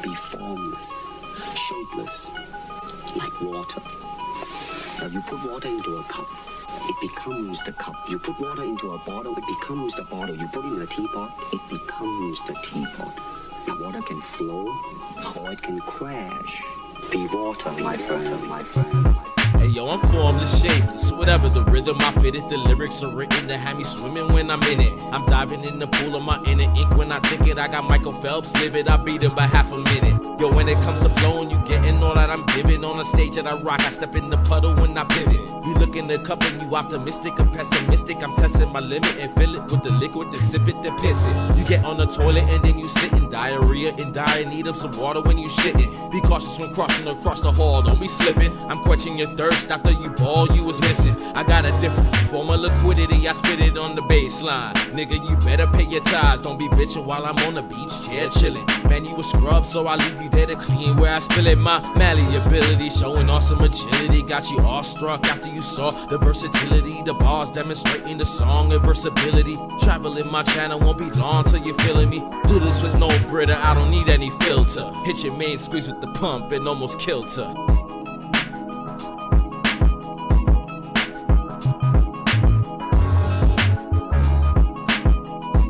be formless, shapeless, like water. Now you put water into a cup, it becomes the cup. You put water into a bottle, it becomes the bottle. You put it in a teapot, it becomes the teapot. Now water can flow, or it can crash. Be water, my friend, my friend. Hey yo, I'm formless, shapeless, whatever the rhythm I fit it. The lyrics are written to have me swimming when I'm in it. I'm diving in the pool of my inner ink when I think it. I got Michael Phelps livid, I beat him by half a minute. Yo, when it comes to flowing, you getting all that I'm giving. On the stage that I rock, I step in the puddle when I pivot. You look in the cup and you optimistic or pessimistic. I'm testing my limit and fill it with the liquid, then sip it, then piss it. You get on the toilet and then you sit in diarrhea and dire need of some water when you shitting. Be cautious when crossing across the hall, don't be slipping. I'm quenching your thirst after you ball you was missing. I got a different form of liquidity, I spit it on the baseline. Nigga, you better pay your tithes, don't be bitching while I'm on the beach chair chilling. Man, you a scrub, so I leave you there to clean where I spill it. My malleability, showing awesome agility, got you awestruck after you saw the versatility. The bars demonstrating the song and versatility. Traveling my channel won't be long till you're feeling me. Do this with no Brita, I don't need any filter. Hit your main squeeze with the pump and almost killed her.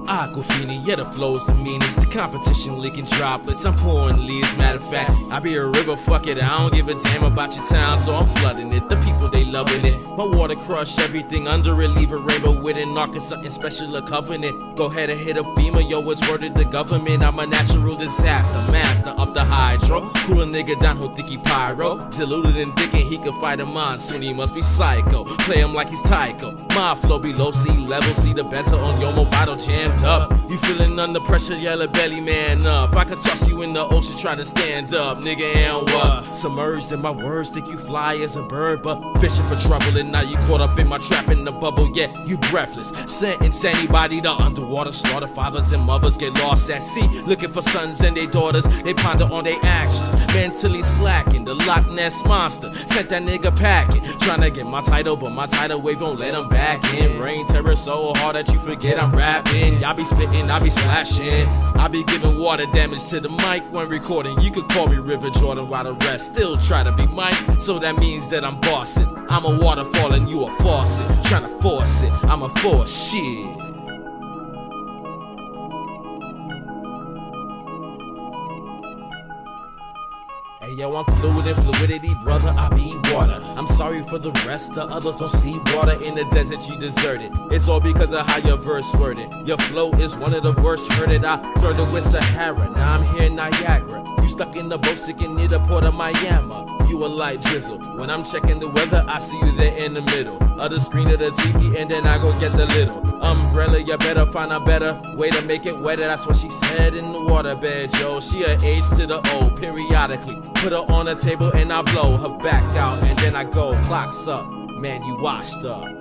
Aquafina, yeah, the flow's the meanest. The competition leaking droplets, I'm pouring leaves. Matter of fact, I be a river, fuck it, I don't give a damn about your town, so I'm flooding it. The people, they loving it. My water crush everything under it, leave a rainbow with it, knocking something special or covering it. Go ahead and hit up FEMA, yo, it's word of the government. I'm a natural disaster, master of the hydro. Cool a nigga down who think he pyro. Deluded and thinking he could fight a monsoon, he must be psycho. Play him like he's Tycho. My flow below sea level, see the bezel on your mobile jammed up. You feeling under pressure, yellow belly man up. I could toss you in the ocean, try to stand up, nigga, and what? Submerged in my words, think you fly as a bird, but fishing for trouble, and now you caught up in my trap in the bubble. Yeah, you breathless, sentence anybody to underwater. Slaughter fathers and mothers get lost at sea, looking for sons and their daughters. They ponder on their actions, mentally slacking. The Loch Ness monster sent that nigga packing, trying to get my title, but my tidal wave don't let him back in. Rain terror so hard that you forget I'm rapping. Y'all be spitting, I be splashing. I be giving water damage to the mic when recording. You could call me River Jordan while the rest still try to be Mike. So that means that I'm bossing. I'm a waterfall and you a faucet. Trying to force it, I'm a force shit. Hey yo, I'm fluid and fluidity, brother, I be water. I'm sorry for the rest, the others don't see water in the desert you deserted. It's all because of how your verse worded. Your flow is one of the worst hurted. I flirted with Sahara, now I'm here in Niagara. You stuck in the boat sticking near the port of Miami. You a light drizzle. When I'm checking the weather, I see you there in the middle of the screen of the TV, and then I go get the little umbrella. You better find a better way to make it wetter. That's what she said in the waterbed, yo. She a H to the O periodically. Put her on the table and I blow her back out, and then I go, clocks up, man, you washed up.